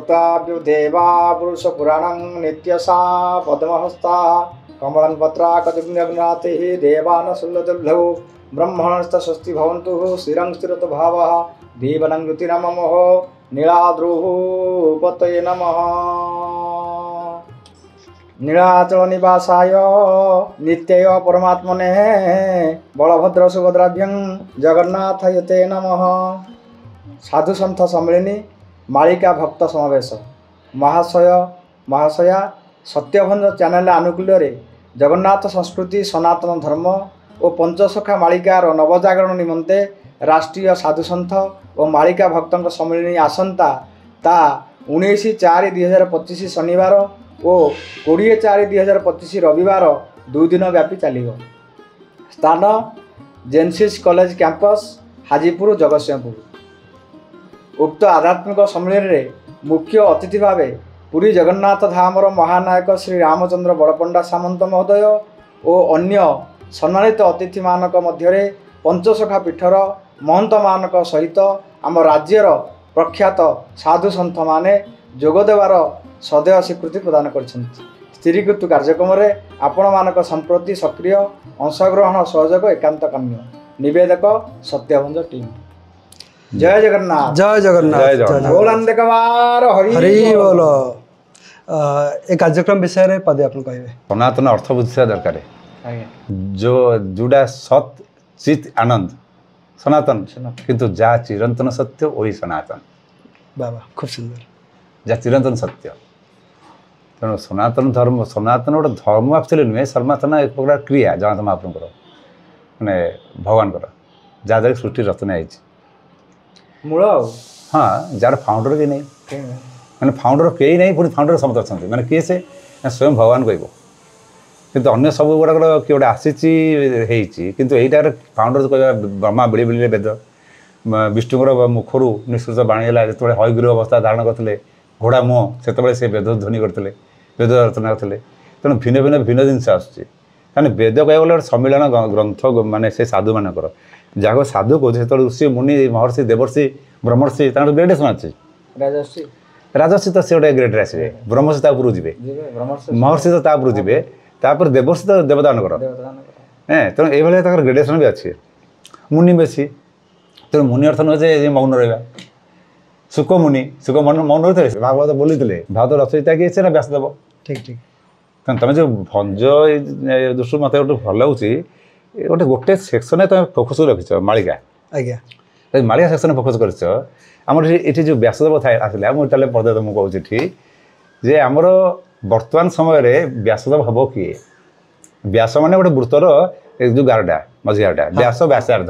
भक्ताभ्यो देवा पुरुष पुराणं नित्यसा पद्महस्ता कमलं पत्राकजुग्नग्नातिः देवानसुल्लदुर्लभो ब्रह्मणस्तस्वस्ति भवन्तु स्थिरं स्थिरतो भावः दीवनं ज्योतिरममः नीलाद्रुः पतये नमः। नीलाचल निवासाय नित्याय परमात्मने बलभद्र सुभद्राभ्यं जगन्नाथाय ते नमः। साधु संत सम्मिलनी मालिका भक्त समावेश महाशय महाशया सत्यभंज चैनल आनुकूल्य जगन्नाथ संस्कृति सनातन धर्म और पंचसखा मालिकार नवजागरण निमंते राष्ट्रीय साधु संत और मालिका भक्तों सम्मिलनी आसंता ता 19/4/2025 शनिवार और 20/4/2025 रविवार 2 दिन व्यापी चलो। स्थान जेनसीस कॉलेज कैंपस हाजीपुर जगतसिंहपुर। उक्त आध्यात्मिक सम्मेलन में मुख्य अतिथि भाव पुरी जगन्नाथ धामर महानायक श्री रामचंद्र बड़पंडा सामंत महोदय और अन्य सम्मानित अतिथि मानक मध्य पंचसखा पीठर महंत मानक सहित आम राज्यर प्रख्यात साधु संत माने जोगदेवार सदैव स्वीकृति प्रदान करकृत कार्यक्रम में आपण मानक संप्रति सक्रिय अंशग्रहण सहयोग एकांत काम्य। निवेदक सत्यभंज टीम। जय जगन्नाथ जय जगन्नाथ बोलंदकवार हरि बोल। ए कार्यक्रम विषय रे पदे आपन कहबे। सनातन अर्थ बुझिया दरकार जो जुड़ा सत चित आनंद सनातन किंतु जा चिरंतन सत्य वही सनातन। बाबा खूब सुंदर जा चिरंतन सत्य तेणु सनातन धर्म सनातन गोटे धर्म एक्चुअली नुहे सनातन एक प्रकार क्रिया जगन्नाथ महाप्रभुଙ୍କର माने भगवानଙ୍କର जहाँद्वारा सृष्टि रचना है मूल हाँ जार फाउंडर के नहीं मैंने फाउंडर कई नहीं पुणी फाउंडर समस्त अच्छा मैंने किए से स्वयं भगवान कह किंतु अन्य सब गुड़ाक किए गोटे आसी किंतु यहीटार फाउंडर कह ब्रह्मा बिड़ी बिड़ी वेद विष्णुर मुखर निश्चित बाणीगला जो हयग्रीव अवस्था धारण करते घोड़ा मुह से से वेद ध्वनि करते वेद रचना करते तेणु भिन्न भिन्न भिन्न जिनस आसुच्ची वेद कह गले सम्मिलन ग्रंथ माने से साधु मानकर जहाँ साधु कहे से ऋषि मुनि महर्षि देवर्षि ब्रह्मर्षि ग्रेडेसन अच्छे राजर्षि तो सी गोटे ग्रेडे आसवे ब्रह्मर्षि उपरू जी महर्षि तो तापर जी देवर्षि तो देवदानकर तेणु ये ग्रेडेसन भी अच्छे मुनि बेसी तेणु मुनि अर्थ नुहे मौन रहा सुख मुनि सुख मौन रही थे भागवत बोली भागवत रचयिता किए से ना व्यासदेव ठीक ठीक तुम जो भंज दृष्टि मत गोटे भल लगे गोटे गोटे सेक्शन तुम फोकस रखिच मालिका आज्ञा मालिका सेक्शन फोकस कर जो व्यासदेव था आसला मुझे पदे तुमको कहूँ जे आमर वर्तमान समय व्यासदेव हम किए व्यास मान गोटे वृत्तर जो गारटा मझी गारटा व्यास व्यासार्ध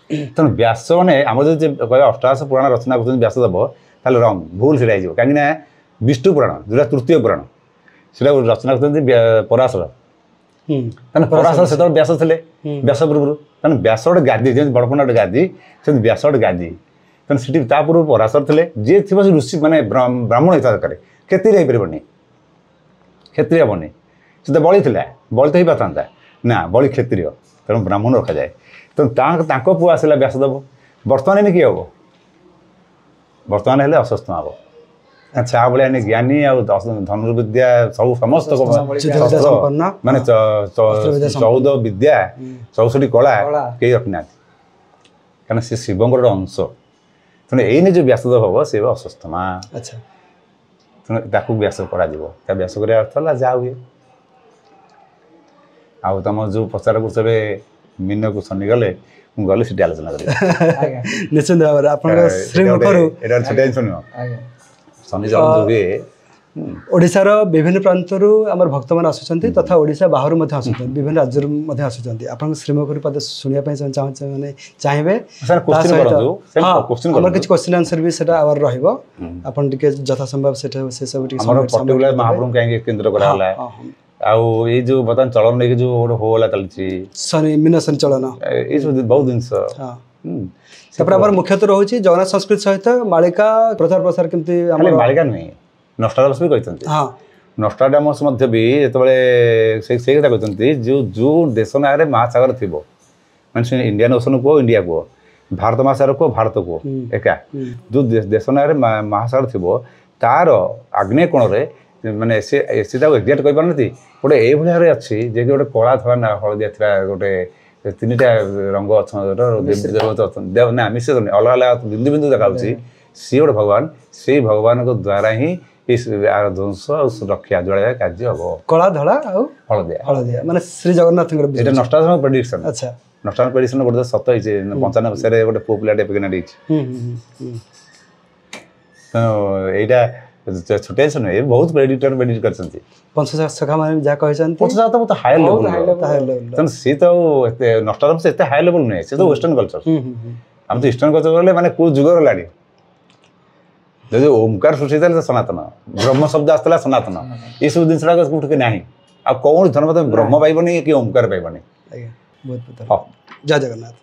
तेणु व्यास मैंने आम जो कह अष्टादश पुराण रचना कर व्यासदेव ताले रंग भूल से कहीं विष्णु पुराण जोटा तृतीय पुराण से रचना कर पराशर पराशर से व्यास थे व्यास पूर्व तेना व्यास गोटे गादी जमी बड़पंडा गोटे गादी से व्यास गोटे गादी तेना से पूर्व पराशर थे जी थी ऋषि मानने ब्राह्मण होता दरकार क्षत्रिय हो पारनि क्षत्रिय हेनी से तो बलि था बलि तो ही पाता ना बलि क्षत्रिय तेणु ब्राह्मण रखा जाए तेणु पुआ आसला व्यासदेव बर्तमान किए हम बर्तमान हेल्ले अश्वत्थामा हम छा भाई ज्ञानी धनुर्विद्या सब समस्त माने 14 विद्या 64 कला कई रखी ना क्या सी शिवंकर अंश तेणु यही जो व्यासदेव हम सी अश्वत्थामा तेणु व्यास कर व्यास कर अर्थ है जा हुए आउ तुम जो पचार पुरुष मीन को शनि गले गली से आलोचना कर निश्चित भाव शुण शनि हुए ओडिशार विभिन्न प्रांतर आम भक्त मैंने आसुँच तथा ओडिशा बाहर आसुँच विभिन्न राज्य आसुँच आप श्रीमुखी पद शुणा मैंने चाहिए किसी क्वेश्चन आंसर भी आवर रही यथासंभव से सब महाप्रभु कहीं केन्द्र कराला आउ ये जो बर्तमान चलन नहीं जो होला चलती मीन शनि चलन ये सब बहुत जिन मुख्यतः रोचे जगन्नाथ संस्कृति सहित मालिका प्रचार प्रसार केमती मालिका नुहे नस्ट्राडामस भी कहते नस्ट्राडामस भी से कथा कहते जो जो देश ना महासागर थी मानते इंडियन ओशन कह इंडिया कह भारत महासागर कह भारत कह एका जो देश ना महासागर थी तार आग्नेय कोणरे माने से एक्जाक्ट कहि पारनथि गोटे ए भलिया रे अछि जे गोटे कला धला ना हळदिया थिला गोटे तीनटा रंग देव ना मिश्रित अलग अलग बिंदु बिंदु देखाउछि सी गोटे भगवान से भगवान को द्वारा ही इस ध्वंस और सुरक्षा जोड़ा कार्य हम कला धला आउ हलदिया हलदिया माने श्री जगन्नाथ एटा नष्टात्मक प्रेडिक्शन अच्छा नष्टात्मक प्रेडिक्शन गोटे सत होइछे 95 वर्ष रे गोटे पुଅ पिलाटे प्रेग्नेंट होइछे तो एटा छोटे छन ए बहुत प्रेडिक्टर प्रेडिक्ट करछन्ती पंचसखा माने जा कहछन्ती पंचसखा तो हाई लेवल तन सी तो नष्टात्मक से एते हाई लेवल नै से तो वेस्टर्न कल्चर हम तो ईस्टर्न कल्चर बोले माने को जुगर लाडी जो ओमकार सृष्टि सनातन ब्रह्म शब्द आसला सनातन ये सब जिन के ना आ कौन धर्म तुम ब्रह्म पाइबनी कि ओमकार पाइबनी बहुत बहुत जय जगन्नाथ।